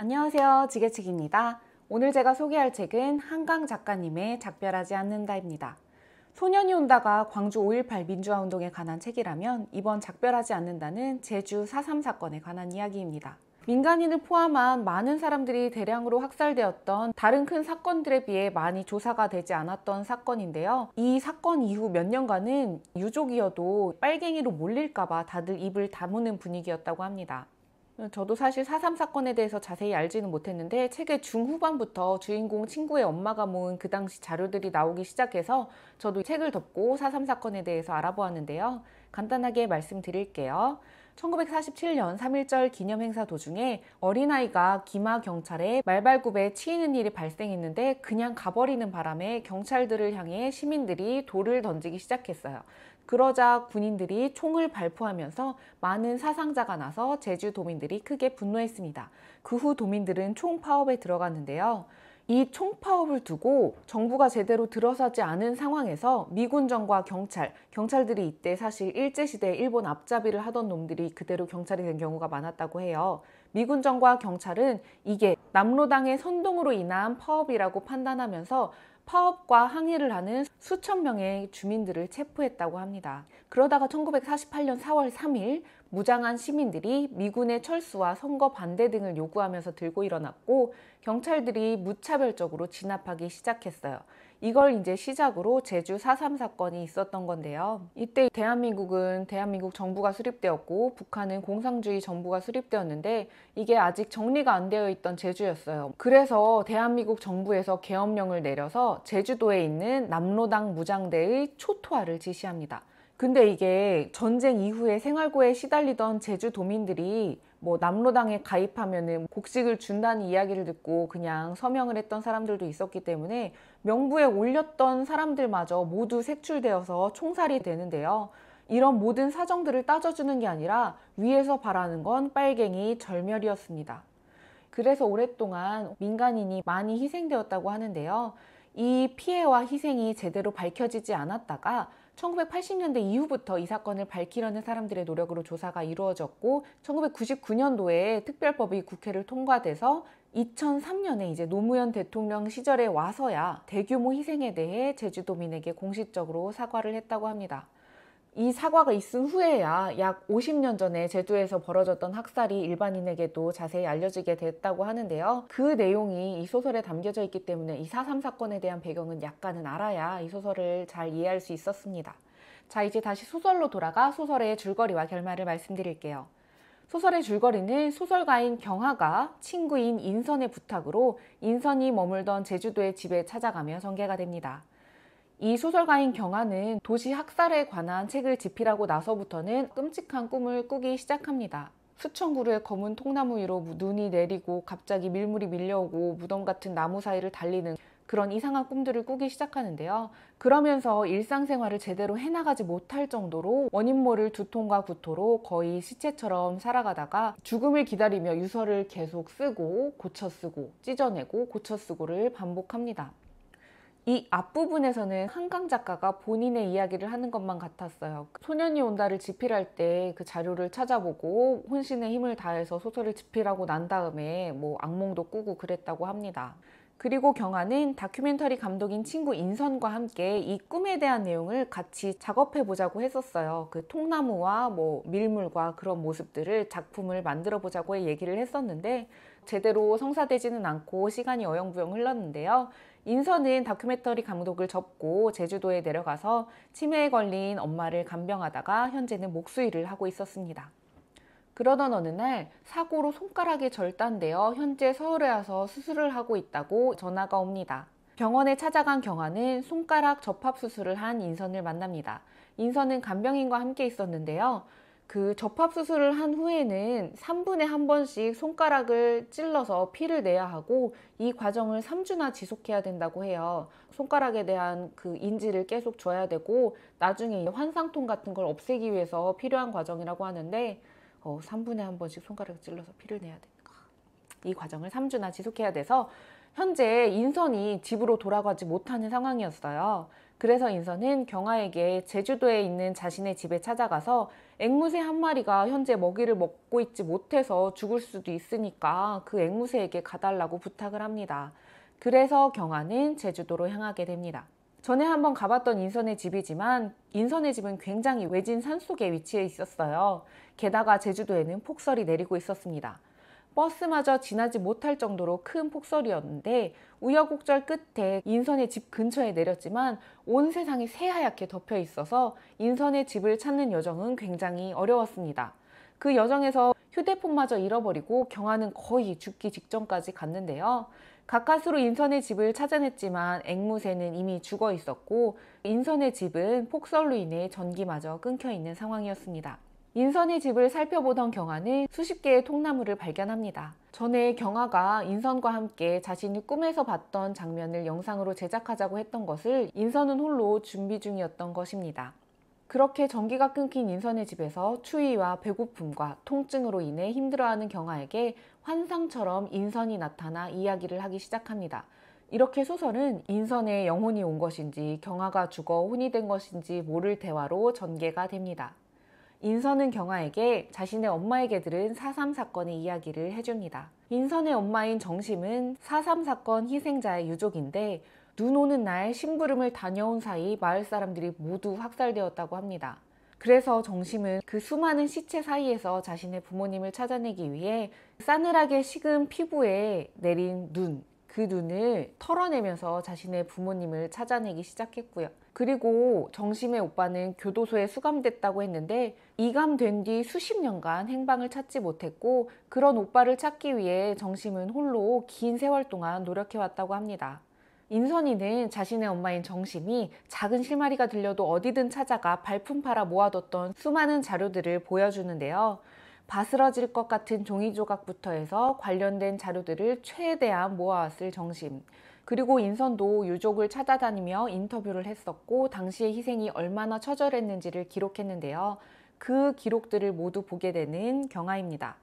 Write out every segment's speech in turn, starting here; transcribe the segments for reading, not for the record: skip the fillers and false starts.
안녕하세요, 지게치기입니다. 오늘 제가 소개할 책은 한강 작가님의 작별하지 않는다입니다. 소년이 온다가 광주 5.18 민주화운동에 관한 책이라면 이번 작별하지 않는다는 제주 4.3 사건에 관한 이야기입니다. 민간인을 포함한 많은 사람들이 대량으로 학살되었던 다른 큰 사건들에 비해 많이 조사가 되지 않았던 사건인데요. 이 사건 이후 몇 년간은 유족이어도 빨갱이로 몰릴까봐 다들 입을 다무는 분위기였다고 합니다. 저도 사실 4.3 사건에 대해서 자세히 알지는 못했는데 책의 중후반부터 주인공 친구의 엄마가 모은 그 당시 자료들이 나오기 시작해서 저도 책을 덮고 4.3 사건에 대해서 알아보았는데요. 간단하게 말씀드릴게요. 1947년 3.1절 기념행사 도중에 어린아이가 기마 경찰에 말발굽에 치이는 일이 발생했는데 그냥 가버리는 바람에 경찰들을 향해 시민들이 돌을 던지기 시작했어요. 그러자 군인들이 총을 발포하면서 많은 사상자가 나서 제주 도민들이 크게 분노했습니다. 그 후 도민들은 총파업에 들어갔는데요. 이 총파업을 두고 정부가 제대로 들어서지 않은 상황에서 미군정과 경찰들이 이때 사실 일제시대에 일본 앞잡이를 하던 놈들이 그대로 경찰이 된 경우가 많았다고 해요. 미군정과 경찰은 이게 남로당의 선동으로 인한 파업이라고 판단하면서 파업과 항의를 하는 수천 명의 주민들을 체포했다고 합니다. 그러다가 1948년 4월 3일 무장한 시민들이 미군의 철수와 선거 반대 등을 요구하면서 들고 일어났고 경찰들이 무차별적으로 진압하기 시작했어요. 이걸 이제 시작으로 제주 4.3 사건이 있었던 건데요. 이때 대한민국은 대한민국 정부가 수립되었고 북한은 공산주의 정부가 수립되었는데 이게 아직 정리가 안 되어 있던 제주였어요. 그래서 대한민국 정부에서 계엄령을 내려서 제주도에 있는 남로당 무장대의 초토화를 지시합니다. 근데 이게 전쟁 이후에 생활고에 시달리던 제주도민들이 남로당에 가입하면은 곡식을 준다는 이야기를 듣고 그냥 서명을 했던 사람들도 있었기 때문에 명부에 올렸던 사람들마저 모두 색출되어서 총살이 되는데요. 이런 모든 사정들을 따져주는 게 아니라 위에서 바라는 건 빨갱이 절멸이었습니다. 그래서 오랫동안 민간인이 많이 희생되었다고 하는데요. 이 피해와 희생이 제대로 밝혀지지 않았다가 1980년대 이후부터 이 사건을 밝히려는 사람들의 노력으로 조사가 이루어졌고 1999년도에 특별법이 국회를 통과돼서 2003년에 이제 노무현 대통령 시절에 와서야 대규모 희생에 대해 제주도민에게 공식적으로 사과를 했다고 합니다. 이 사과가 있은 후에야 약 50년 전에 제주에서 벌어졌던 학살이 일반인에게도 자세히 알려지게 됐다고 하는데요. 그 내용이 이 소설에 담겨져 있기 때문에 이 4.3 사건에 대한 배경은 약간은 알아야 이 소설을 잘 이해할 수 있었습니다. 자, 이제 다시 소설로 돌아가 소설의 줄거리와 결말을 말씀드릴게요. 소설의 줄거리는 소설가인 경하가 친구인 인선의 부탁으로 인선이 머물던 제주도의 집에 찾아가며 전개가 됩니다. 이 소설가인 경하는 도시 학살에 관한 책을 집필하고 나서부터는 끔찍한 꿈을 꾸기 시작합니다. 수천 그루의 검은 통나무 위로 눈이 내리고 갑자기 밀물이 밀려오고 무덤 같은 나무 사이를 달리는 그런 이상한 꿈들을 꾸기 시작하는데요. 그러면서 일상생활을 제대로 해나가지 못할 정도로 원인 모를 두통과 구토로 거의 시체처럼 살아가다가 죽음을 기다리며 유서를 계속 쓰고 고쳐 쓰고 찢어내고 고쳐 쓰고를 반복합니다. 이 앞부분에서는 한강 작가가 본인의 이야기를 하는 것만 같았어요. 소년이 온다를 집필할 때 그 자료를 찾아보고 혼신의 힘을 다해서 소설을 집필하고 난 다음에 악몽도 꾸고 그랬다고 합니다. 그리고 경하는 다큐멘터리 감독인 친구 인선과 함께 이 꿈에 대한 내용을 같이 작업해 보자고 했었어요. 그 통나무와 밀물과 그런 모습들을 작품을 만들어 보자고 얘기를 했었는데 제대로 성사되지는 않고 시간이 어영부영 흘렀는데요. 인선은 다큐멘터리 감독을 접고 제주도에 내려가서 치매에 걸린 엄마를 간병하다가 현재는 목수일을 하고 있었습니다. 그러던 어느 날 사고로 손가락이 절단되어 현재 서울에 와서 수술을 하고 있다고 전화가 옵니다. 병원에 찾아간 경하는 손가락 접합 수술을 한 인선을 만납니다. 인선은 간병인과 함께 있었는데요. 그 접합 수술을 한 후에는 3분에 한 번씩 손가락을 찔러서 피를 내야 하고 이 과정을 3주나 지속해야 된다고 해요. 손가락에 대한 그 인지를 계속 줘야 되고 나중에 환상통 같은 걸 없애기 위해서 필요한 과정이라고 하는데 3분에 한 번씩 손가락을 찔러서 피를 내야 되니까 이 과정을 3주나 지속해야 돼서 현재 인선이 집으로 돌아가지 못하는 상황이었어요. 그래서 인선은 경아에게 제주도에 있는 자신의 집에 찾아가서 앵무새 한 마리가 현재 먹이를 먹고 있지 못해서 죽을 수도 있으니까 그 앵무새에게 가달라고 부탁을 합니다. 그래서 경아는 제주도로 향하게 됩니다. 전에 한번 가봤던 인선의 집이지만 인선의 집은 굉장히 외진 산속에 위치해 있었어요. 게다가 제주도에는 폭설이 내리고 있었습니다. 버스마저 지나지 못할 정도로 큰 폭설이었는데 우여곡절 끝에 인선의 집 근처에 내렸지만 온 세상이 새하얗게 덮여 있어서 인선의 집을 찾는 여정은 굉장히 어려웠습니다. 그 여정에서 휴대폰마저 잃어버리고 경아는 거의 죽기 직전까지 갔는데요. 가까스로 인선의 집을 찾아냈지만 앵무새는 이미 죽어 있었고 인선의 집은 폭설로 인해 전기마저 끊겨 있는 상황이었습니다. 인선의 집을 살펴보던 경아는 수십 개의 통나무를 발견합니다. 전에 경아가 인선과 함께 자신이 꿈에서 봤던 장면을 영상으로 제작하자고 했던 것을 인선은 홀로 준비 중이었던 것입니다. 그렇게 전기가 끊긴 인선의 집에서 추위와 배고픔과 통증으로 인해 힘들어하는 경아에게 환상처럼 인선이 나타나 이야기를 하기 시작합니다. 이렇게 소설은 인선의 영혼이 온 것인지 경아가 죽어 혼이 된 것인지 모를 대화로 전개가 됩니다. 인선은 경아에게 자신의 엄마에게 들은 4.3 사건의 이야기를 해줍니다. 인선의 엄마인 정심은 4.3 사건 희생자의 유족인데 눈 오는 날 심부름을 다녀온 사이 마을 사람들이 모두 학살되었다고 합니다. 그래서 정심은 그 수많은 시체 사이에서 자신의 부모님을 찾아내기 위해 싸늘하게 식은 피부에 내린 눈, 그 눈을 털어내면서 자신의 부모님을 찾아내기 시작했고요. 그리고 정심의 오빠는 교도소에 수감됐다고 했는데 이감된 뒤 수십 년간 행방을 찾지 못했고 그런 오빠를 찾기 위해 정심은 홀로 긴 세월 동안 노력해왔다고 합니다. 인선이는 자신의 엄마인 정심이 작은 실마리가 들려도 어디든 찾아가 발품 팔아 모아뒀던 수많은 자료들을 보여주는데요. 바스러질 것 같은 종이 조각부터 해서 관련된 자료들을 최대한 모아왔을 정심. 그리고 인선도 유족을 찾아다니며 인터뷰를 했었고 당시의 희생이 얼마나 처절했는지를 기록했는데요. 그 기록들을 모두 보게 되는 경아입니다.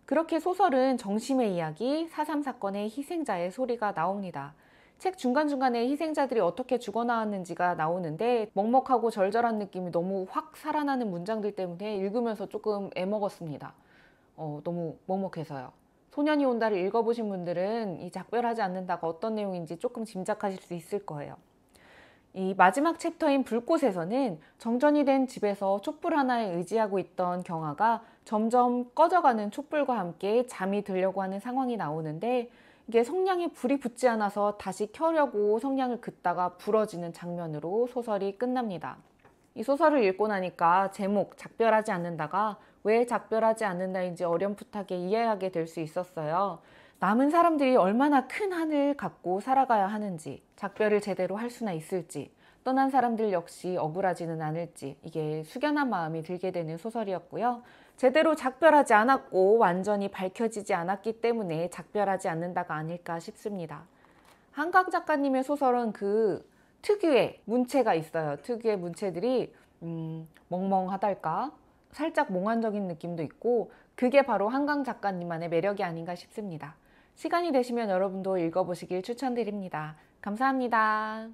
그렇게 소설은 정심의 이야기, 4.3 사건의 희생자의 소리가 나옵니다. 책 중간중간에 희생자들이 어떻게 죽어나왔는지가 나오는데 먹먹하고 절절한 느낌이 너무 확 살아나는 문장들 때문에 읽으면서 조금 애먹었습니다. 너무 먹먹해서요. 소년이 온다를 읽어보신 분들은 이 작별하지 않는다가 어떤 내용인지 조금 짐작하실 수 있을 거예요. 이 마지막 챕터인 불꽃에서는 정전이 된 집에서 촛불 하나에 의지하고 있던 경아가 점점 꺼져가는 촛불과 함께 잠이 들려고 하는 상황이 나오는데 이게 성냥에 불이 붙지 않아서 다시 켜려고 성냥을 긋다가 부러지는 장면으로 소설이 끝납니다. 이 소설을 읽고 나니까 제목 작별하지 않는다가 왜 작별하지 않는다인지 어렴풋하게 이해하게 될 수 있었어요. 남은 사람들이 얼마나 큰 한을 갖고 살아가야 하는지, 작별을 제대로 할 수나 있을지, 떠난 사람들 역시 억울하지는 않을지 이게 숙연한 마음이 들게 되는 소설이었고요. 제대로 작별하지 않았고 완전히 밝혀지지 않았기 때문에 작별하지 않는다가 아닐까 싶습니다. 한강 작가님의 소설은 그 특유의 문체가 있어요. 특유의 문체들이 멍멍하달까? 살짝 몽환적인 느낌도 있고 그게 바로 한강 작가님만의 매력이 아닌가 싶습니다. 시간이 되시면 여러분도 읽어보시길 추천드립니다. 감사합니다.